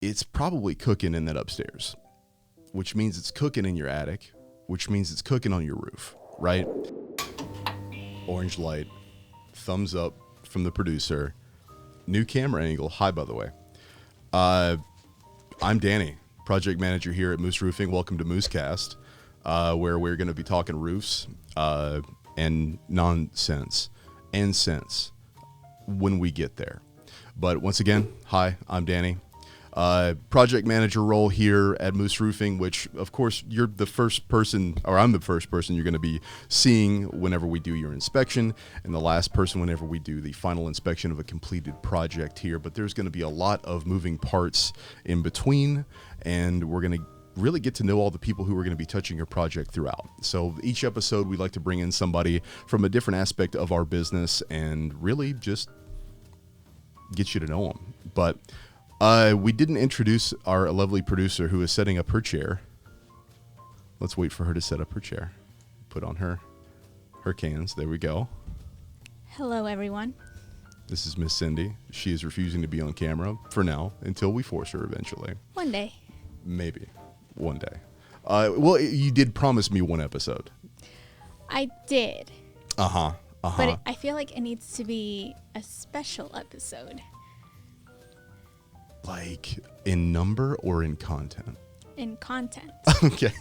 it's probably cooking in that upstairs, which means it's cooking in your attic, which means it's cooking on your roof, right? Orange light, thumbs up from the producer, new camera angle. Hi, by the way. I'm Danny, project manager here at Moose Roofing. Welcome to MooseCast, where we're going to be talking roofs and nonsense and sense when we get there. But once again, hi, I'm Danny. Project manager role here at Moose Roofing, which of course you're the first person, or I'm the first person you're going to be seeing whenever we do your inspection, and the last person whenever we do the final inspection of a completed project here. But there's going to be a lot of moving parts in between, and we're going to really get to know all the people who are going to be touching your project throughout. So each episode we like to bring in somebody from a different aspect of our business and really just get you to know them. But we didn't introduce our lovely producer who is setting up her chair. Let's wait for her to set up her chair. Put on her cans. There we go. Hello, everyone. This is Miss Cindy. She is refusing to be on camera for now until we force her eventually. One day. Maybe. One day. Well, you did promise me one episode. I did. Uh-huh. But I feel like it needs to be a special episode. Like in number or in content? In content. Okay.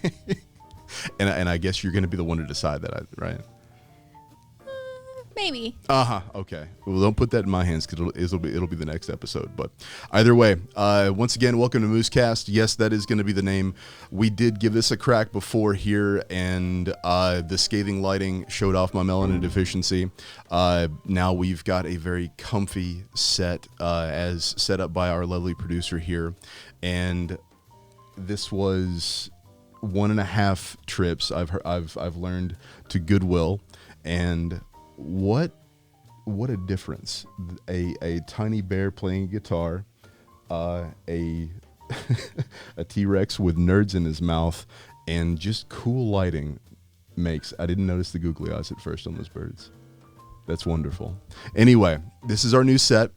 And I guess you're going to be the one to decide that, right? Maybe. Okay. Well, don't put that in my hands because it'll be the next episode. But either way, once again, welcome to MooseCast. Yes, that is going to be the name. We did give this a crack before here, and the scathing lighting showed off my melanin deficiency. Now we've got a very comfy set as set up by our lovely producer here, and this was 1.5 trips I've learned to Goodwill, and what a difference. A tiny bear playing guitar, a a T-Rex with nerds in his mouth, and just cool lighting makes. I didn't notice the googly eyes at first on those birds. That's wonderful. Anyway, this is our new set.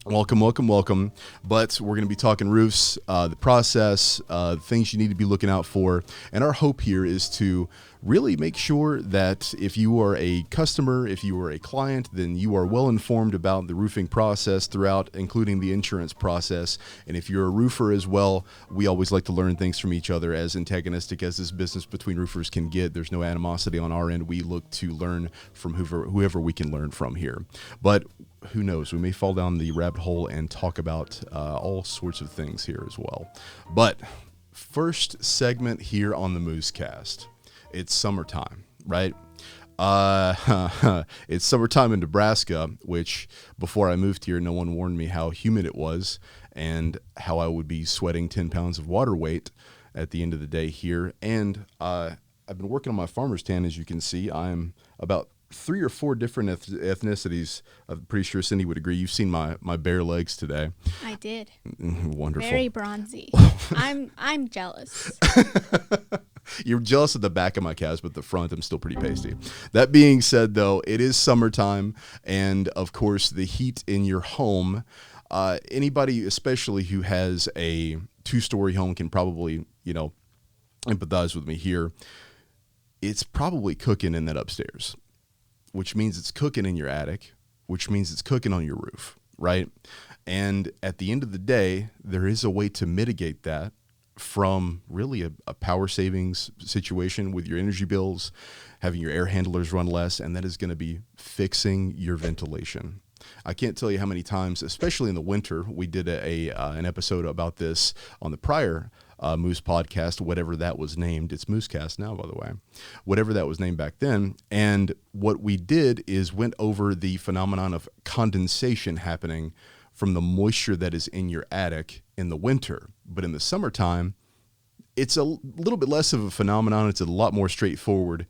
Welcome. But we're going to be talking roofs, the process, things you need to be looking out for. And our hope here is to really make sure that if you are a customer, if you are a client, then you are well informed about the roofing process throughout, including the insurance process. And if you're a roofer as well, we always like to learn things from each other. As antagonistic as this business between roofers can get, there's no animosity on our end. We look to learn from whoever we can learn from here. But who knows, we may fall down the rabbit hole and talk about all sorts of things here as well. But first segment here on the MooseCast, it's summertime, right? It's summertime in Nebraska, which before I moved here, no one warned me how humid it was and how I would be sweating 10 pounds of water weight at the end of the day here. And I've been working on my farmer's tan, as you can see. I'm about 3 or 4 different ethnicities. I'm pretty sure Cindy would agree. You've seen my bare legs today. I did. Wonderful. Very bronzy. I'm jealous. You're jealous of the back of my calves, but the front, I'm still pretty pasty. That being said, though, it is summertime, and of course, the heat in your home. Anybody, especially who has a 2-story home, can probably, empathize with me here. It's probably cooking in that upstairs, which means it's cooking in your attic, which means it's cooking on your roof, right? And at the end of the day, there is a way to mitigate that from really a power savings situation with your energy bills, having your air handlers run less, and that is going to be fixing your ventilation. I can't tell you how many times, especially in the winter, we did an episode about this on the prior Moose podcast, whatever that was named. It's MooseCast now, by the way. Whatever that was named back then. And what we did is went over the phenomenon of condensation happening from the moisture that is in your attic in the winter. But in the summertime, it's a little bit less of a phenomenon. It's a lot more straightforward.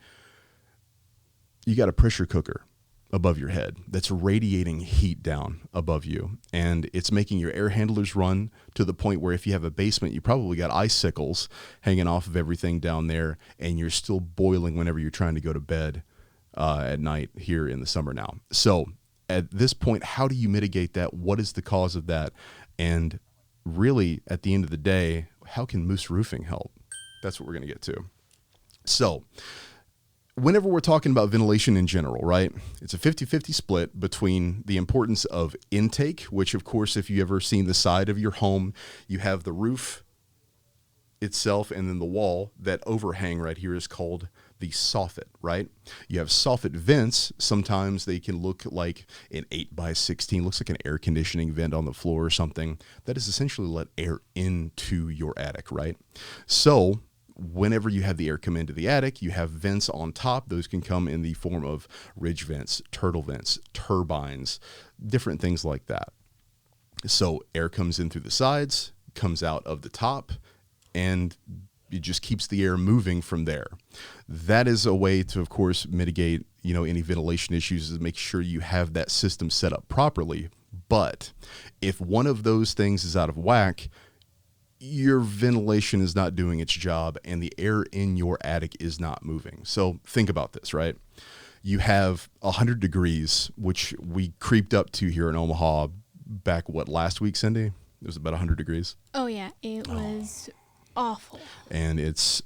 You got a pressure cooker above your head that's radiating heat down above you, and it's making your air handlers run to the point where if you have a basement, you probably got icicles hanging off of everything down there, and you're still boiling whenever you're trying to go to bed at night here in the summer now. So at this point, how do you mitigate that? What is the cause of that? And really, at the end of the day, how can Moose Roofing help? That's what we're going to get to. So whenever we're talking about ventilation in general, right, it's a 50-50 split between the importance of intake, which, of course, if you ever seen the side of your home, you have the roof itself and then the wall. That overhang right here is called the soffit, right? You have soffit vents. Sometimes they can look like an 8x16, looks like an air conditioning vent on the floor or something. That is essentially let air into your attic, right? So whenever you have the air come into the attic, you have vents on top. Those can come in the form of ridge vents, turtle vents, turbines, different things like that. So air comes in through the sides, comes out of the top, and it just keeps the air moving from there. That is a way to, of course, mitigate, any ventilation issues, is make sure you have that system set up properly. But if one of those things is out of whack, your ventilation is not doing its job and the air in your attic is not moving. So think about this, right? You have 100 degrees, which we creeped up to here in Omaha back, last week, Cindy? It was about 100 degrees. Oh, yeah. It was awful. And it's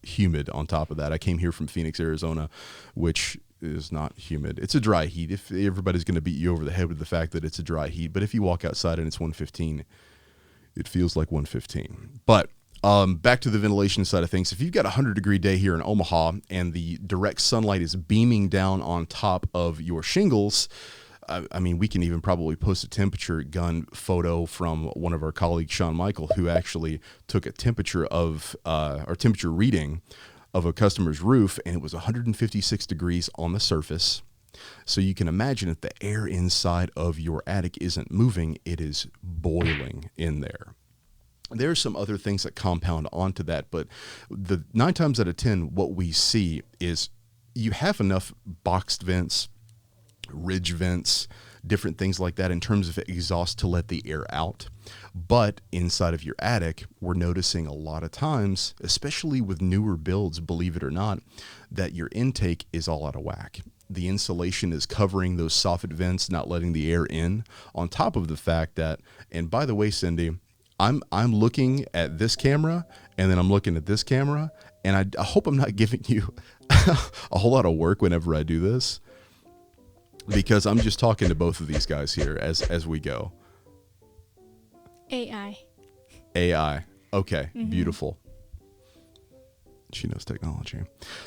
humid on top of that. I came here from Phoenix, Arizona, which is not humid. It's a dry heat. If everybody's going to beat you over the head with the fact that it's a dry heat, but if you walk outside and it's 115, it feels like 115. But back to the ventilation side of things. If you've got a 100-degree day here in Omaha and the direct sunlight is beaming down on top of your shingles, we can even probably post a temperature gun photo from one of our colleagues, Sean Michael, who actually took a temperature reading of a customer's roof, and it was 156 degrees on the surface. So you can imagine if the air inside of your attic isn't moving, it is boiling in there. There are some other things that compound onto that, but the 9 times out of 10, what we see is you have enough boxed vents, ridge vents, different things like that in terms of exhaust to let the air out. But inside of your attic, we're noticing a lot of times, especially with newer builds, believe it or not, that your intake is all out of whack. The insulation is covering those soffit vents, not letting the air in, on top of the fact that, and by the way, Cindy, I'm looking at this camera, and then I'm looking at this camera, and I hope I'm not giving you a whole lot of work whenever I do this, because I'm just talking to both of these guys here as we go. AI. Okay, beautiful. She knows technology.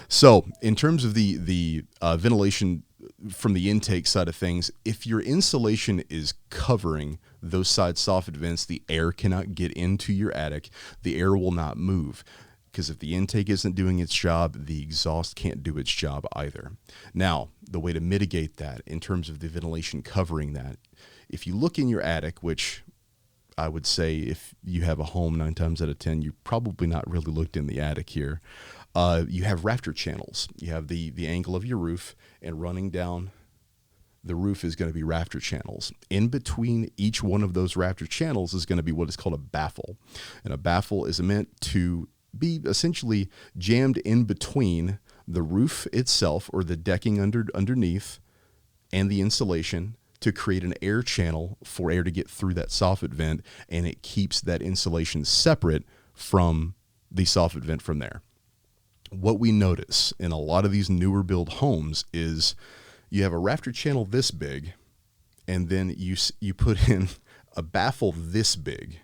So in terms of the ventilation from the intake side of things, if your insulation is covering those side soffit vents, the air cannot get into your attic. The air will not move, because if the intake isn't doing its job, the exhaust can't do its job either. Now, the way to mitigate that in terms of the ventilation covering that, if you look in your attic, which I would say if you have a home 9 times out of 10, you probably not really looked in the attic here. You have rafter channels. You have the angle of your roof, and running down the roof is going to be rafter channels. In between each one of those rafter channels is going to be what is called a baffle. And a baffle is meant to be essentially jammed in between the roof itself, or the decking underneath, and the insulation, to create an air channel for air to get through that soffit vent, and it keeps that insulation separate from the soffit vent from there. What we notice in a lot of these newer build homes is you have a rafter channel this big, and then you put in a baffle this big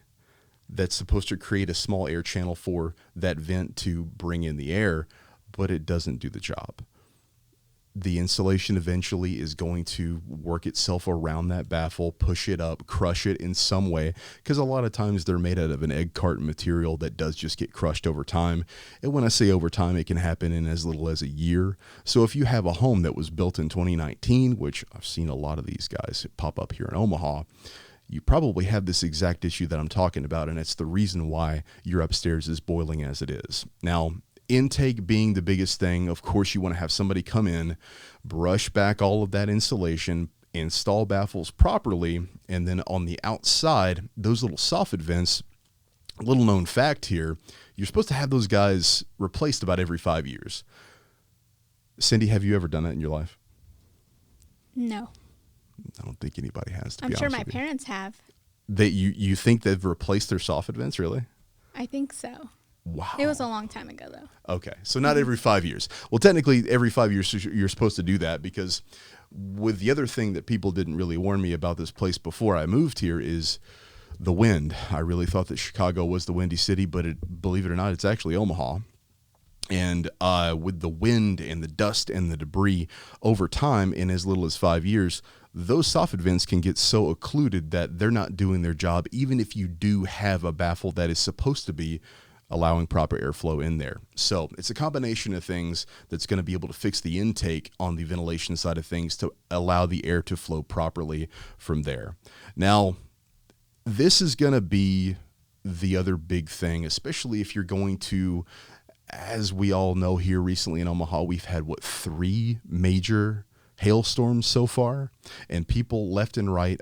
that's supposed to create a small air channel for that vent to bring in the air, but it doesn't do the job. The insulation eventually is going to work itself around that baffle, push it up, crush it in some way, because a lot of times they're made out of an egg carton material that does just get crushed over time. And when I say over time, it can happen in as little as a year. So if you have a home that was built in 2019, which I've seen a lot of these guys pop up here in Omaha, you probably have this exact issue that I'm talking about, and it's the reason why your upstairs is boiling as it is. Now, intake being the biggest thing, of course, you want to have somebody come in, brush back all of that insulation, install baffles properly, and then on the outside, those little soffit vents, little known fact here, you're supposed to have those guys replaced about every 5 years. Cindy, have you ever done that in your life? No. I don't think anybody has, to I'm be sure honest my with you. parents have. You think they've replaced their soffit vents, really? I think so. Wow. It was a long time ago, though. Okay, so not every 5 years. Well, technically, every 5 years you're supposed to do that, because with the other thing that people didn't really warn me about this place before I moved here is the wind. I really thought that Chicago was the windy city, but believe it or not, it's actually Omaha. And with the wind and the dust and the debris over time, in as little as 5 years, those soffit vents can get so occluded that they're not doing their job, even if you do have a baffle that is supposed to be allowing proper airflow in there. So it's a combination of things that's going to be able to fix the intake on the ventilation side of things to allow the air to flow properly from there. Now, this is going to be the other big thing, especially if you're going to, as we all know here recently in Omaha, we've had, 3 major hailstorms so far, and people left and right.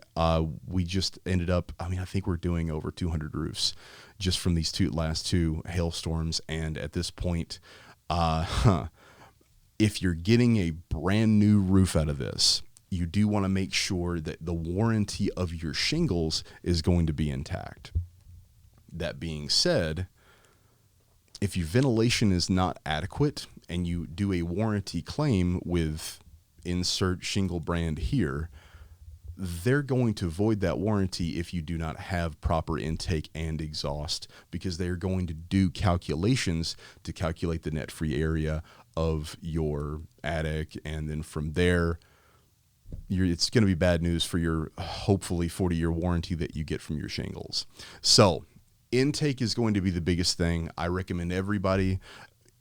We just ended up, I think we're doing over 200 roofs just from these last two hailstorms. And at this point, if you're getting a brand new roof out of this, you do want to make sure that the warranty of your shingles is going to be intact. That being said, if your ventilation is not adequate and you do a warranty claim with insert shingle brand here, they're going to void that warranty if you do not have proper intake and exhaust, because they're going to do calculations to calculate the net free area of your attic. And then from there, it's going to be bad news for your hopefully 40-year warranty that you get from your shingles. So intake is going to be the biggest thing. I recommend everybody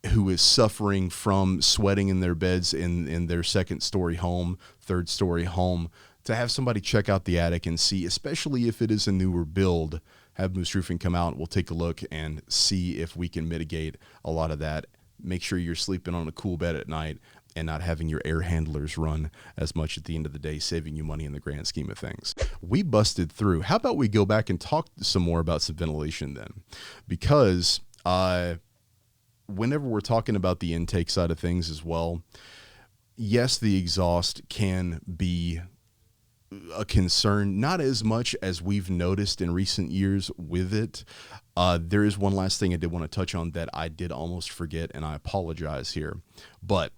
who is suffering from sweating in their beds in their second-story home, third-story home, to have somebody check out the attic and see, especially if it is a newer build, have Moose Roofing come out. We'll take a look and see if we can mitigate a lot of that. Make sure you're sleeping on a cool bed at night and not having your air handlers run as much at the end of the day, saving you money in the grand scheme of things. We busted through. How about we go back and talk some more about some ventilation then? Because whenever we're talking about the intake side of things as well, yes, the exhaust can be a concern, not as much as we've noticed in recent years with it. There is one last thing I did want to touch on that I did almost forget, and I apologize here. But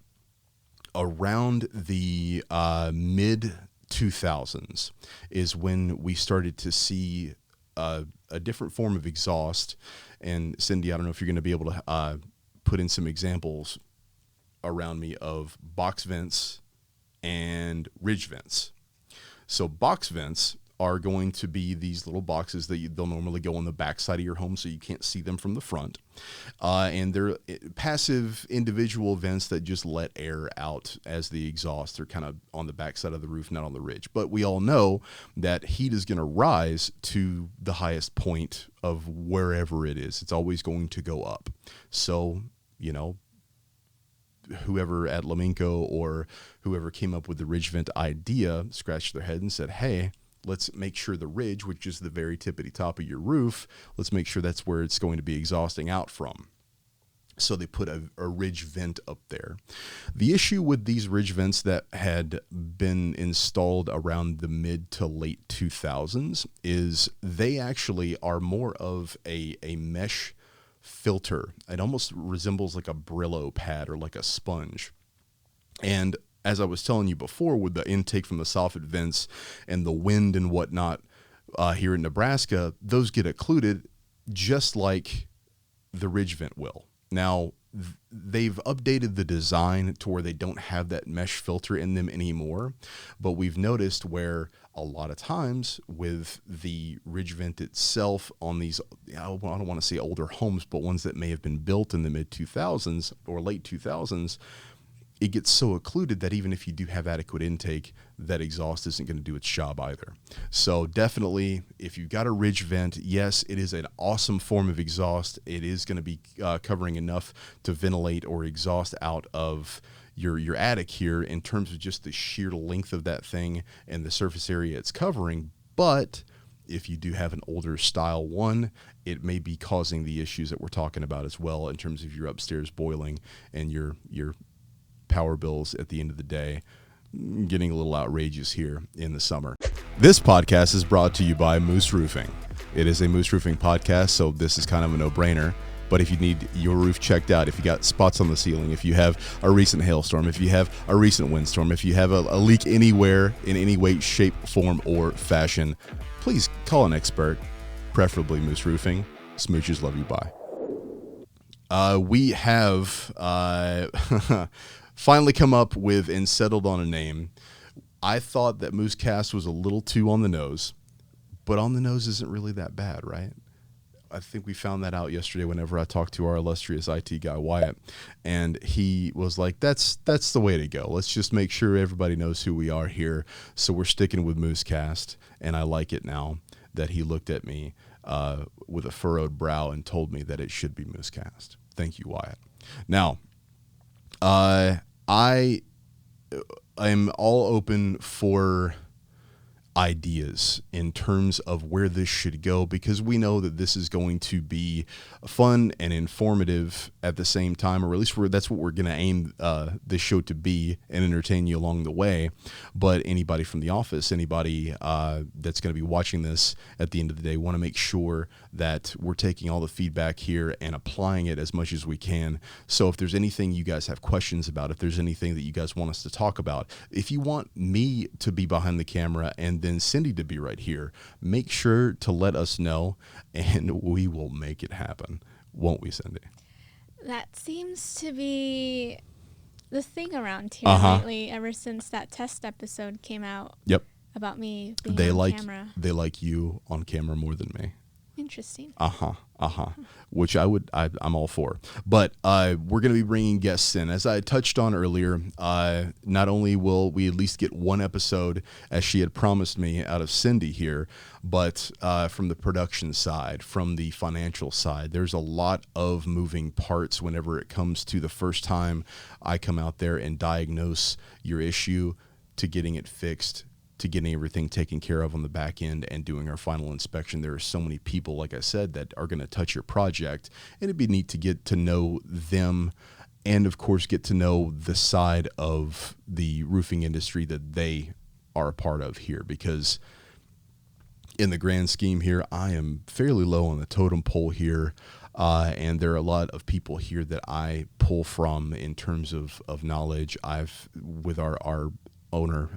around the mid 2000s is when we started to see a different form of exhaust. And Cindy, I don't know if you're going to be able to put in some examples around me of box vents and ridge vents. So box vents are going to be these little boxes that they'll normally go on the back side of your home so you can't see them from the front. And they're passive individual vents that just let air out as the exhaust. They're kind of on the back side of the roof, not on the ridge. But we all know that heat is going to rise to the highest point of wherever it is. It's always going to go up. So, whoever at Laminco or whoever came up with the ridge vent idea scratched their head and said, hey, let's make sure the ridge, which is the very tippity top of your roof, let's make sure that's where it's going to be exhausting out from. So they put a ridge vent up there. The issue with these ridge vents that had been installed around the mid to late 2000s is they actually are more of a mesh filter. It almost resembles like a Brillo pad or like a sponge. And as I was telling you before, with the intake from the soffit vents and the wind and whatnot here in Nebraska, those get occluded just like the ridge vent will. Now, they've updated the design to where they don't have that mesh filter in them anymore, but we've noticed where a lot of times with the ridge vent itself on these, I don't want to say older homes, but ones that may have been built in the mid 2000s or late 2000s, it gets so occluded that even if you do have adequate intake, that exhaust isn't going to do its job either. So definitely, if you've got a ridge vent, yes, it is an awesome form of exhaust. It is going to be covering enough to ventilate or exhaust out of your attic here in terms of just the sheer length of that thing and the surface area it's covering. But if you do have an older style one, it may be causing the issues that we're talking about as well in terms of your upstairs boiling and your power bills at the end of the day getting a little outrageous here in the summer. This podcast is brought to you by Moose Roofing. It is a Moose Roofing podcast, so this is kind of a no-brainer. But if you need your roof checked out, if you got spots on the ceiling, if you have a recent hailstorm, if you have a recent windstorm, if you have a leak anywhere in any way, shape, form, or fashion, please call an expert, preferably Moose Roofing. Smooches love you, bye. We have finally come up with and settled on a name. I thought that MooseCast was a little too on the nose, but on the nose isn't really that bad, right? I think we found that out yesterday whenever I talked to our illustrious IT guy, Wyatt, and he was like, that's the way to go. Let's just make sure everybody knows who we are here. So we're sticking with MooseCast, and I like it now that he looked at me with a furrowed brow and told me that it should be MooseCast. Thank you, Wyatt. Now, I'm all open for ideas in terms of where this should go, because we know that this is going to be fun and informative at the same time, or at least that's what we're going to aim this show to be, and entertain you along the way. But anybody from the office, anybody that's going to be watching this at the end of the day, want to make sure that we're taking all the feedback here and applying it as much as we can. So if there's anything you guys have questions about, if there's anything that you guys want us to talk about, if you want me to be behind the camera and then Cindy to be right here, make sure to let us know, and we will make it happen. Won't we, Cindy? That seems to be the thing around here lately, ever since that test episode came out. Yep. About me being on camera. They like you on camera more than me. Interesting. Which I'm all for. But we're going to be bringing guests in. As I touched on earlier, not only will we at least get one episode, as she had promised me, out of Cindy here, but from the production side, from the financial side, there's a lot of moving parts whenever it comes to the first time I come out there and diagnose your issue, to getting it fixed, to getting everything taken care of on the back end and doing our final inspection. There are so many people, like I said, that are going to touch your project, and it'd be neat to get to know them, and of course get to know the side of the roofing industry that they are a part of here, because in the grand scheme here, I am fairly low on the totem pole here, and there are a lot of people here that I pull from in terms of knowledge. With our owner,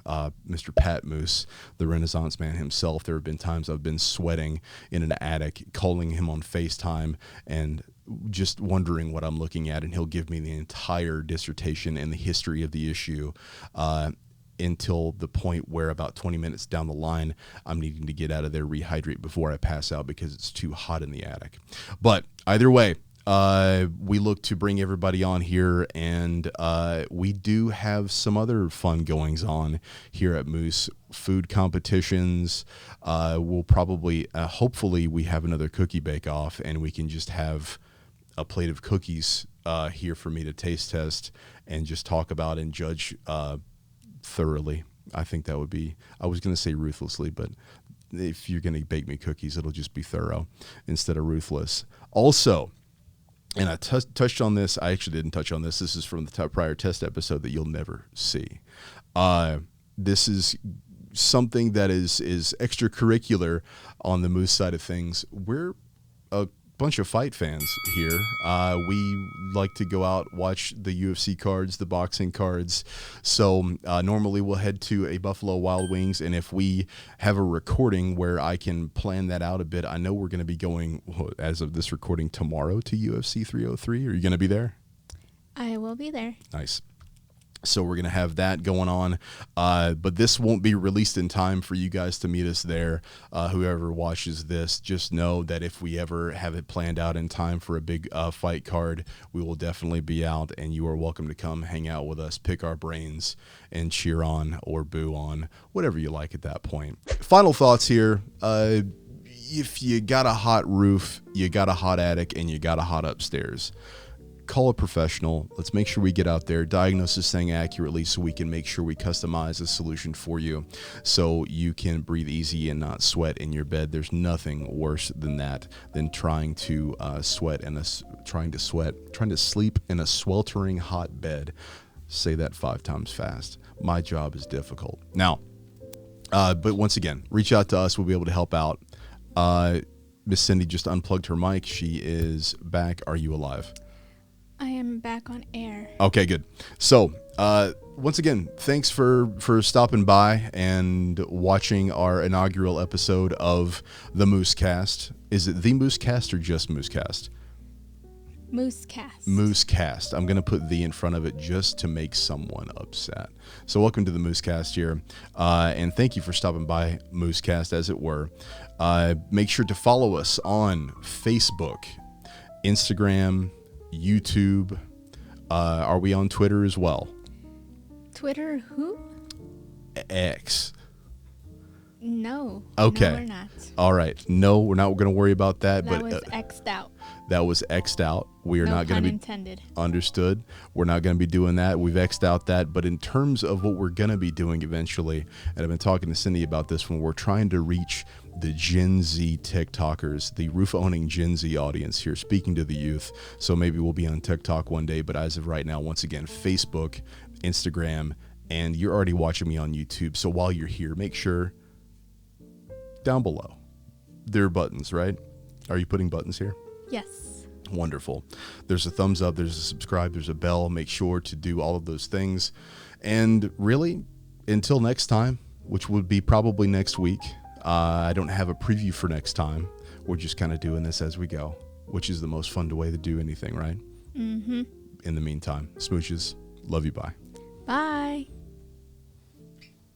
Mr. Pat Moose, the Renaissance man himself, there have been times I've been sweating in an attic, calling him on FaceTime and just wondering what I'm looking at, and he'll give me the entire dissertation and the history of the issue, until the point where about 20 minutes down the line, I'm needing to get out of there, rehydrate before I pass out because it's too hot in the attic. But either way, we look to bring everybody on here, and we do have some other fun goings on here at Moose. Food competitions. We'll probably, hopefully, we have another cookie bake-off, and we can just have a plate of cookies here for me to taste test and just talk about and judge thoroughly. I think that would be, I was going to say ruthlessly, but if you're going to bake me cookies, it'll just be thorough instead of ruthless. Also, and I touched on this. I actually didn't touch on this. This is from the prior test episode that you'll never see. This is something that is extracurricular on the Moose side of things. We're a bunch of fight fans here. We like to go out, watch the UFC cards, the boxing cards. So normally we'll head to a Buffalo Wild Wings, and if we have a recording where I can plan that out a bit, I know we're going to be going, as of this recording, tomorrow to UFC 303. Are you going to be there? I will be there. Nice. So we're going to have that going on, but this won't be released in time for you guys to meet us there. Whoever watches this, just know that if we ever have it planned out in time for a big fight card, we will definitely be out, and you are welcome to come hang out with us, pick our brains, and cheer on or boo on, whatever you like at that point. Final thoughts here. If you got a hot roof, you got a hot attic, and you got a hot upstairs, call a professional. Let's make sure we get out there, diagnose this thing accurately, so we can make sure we customize a solution for you so you can breathe easy and not sweat in your bed. There's nothing worse than that, than trying to sleep in a sweltering hot bed. Say that 5 times fast. My job is difficult. Now, But once again, reach out to us. We'll be able to help out. Miss Cindy just unplugged her mic. She is back. Are you alive? I am back on air. Okay, good. So, once again, thanks for stopping by and watching our inaugural episode of the MooseCast. Is it the MooseCast or just MooseCast? MooseCast. MooseCast. I'm going to put the in front of it just to make someone upset. So welcome to the MooseCast here. And thank you for stopping by, MooseCast, as it were. Make sure to follow us on Facebook, Instagram, YouTube. Are we on Twitter as well? Twitter who? X. No. Okay. No, we're not. All right. No, we're not going to worry about that. That but was X'd out. That was X'd out. We are No not going pun to be intended. understood. We're not going to be doing that. We've X'd out that. But in terms of what we're going to be doing eventually, and I've been talking to Cindy about this when we're trying to reach the Gen Z TikTokers, the roof-owning Gen Z audience here, speaking to the youth. So maybe we'll be on TikTok one day. But as of right now, once again, Facebook, Instagram, and you're already watching me on YouTube. So while you're here, make sure down below there are buttons, right? Are you putting buttons here? Yes. Wonderful. There's a thumbs up, there's a subscribe, there's a bell. Make sure to do all of those things. And really, until next time, which would be probably next week, I don't have a preview for next time. We're just kind of doing this as we go, which is the most fun way to do anything, right? Mm-hmm. In the meantime, smooches. Love you. Bye. Bye.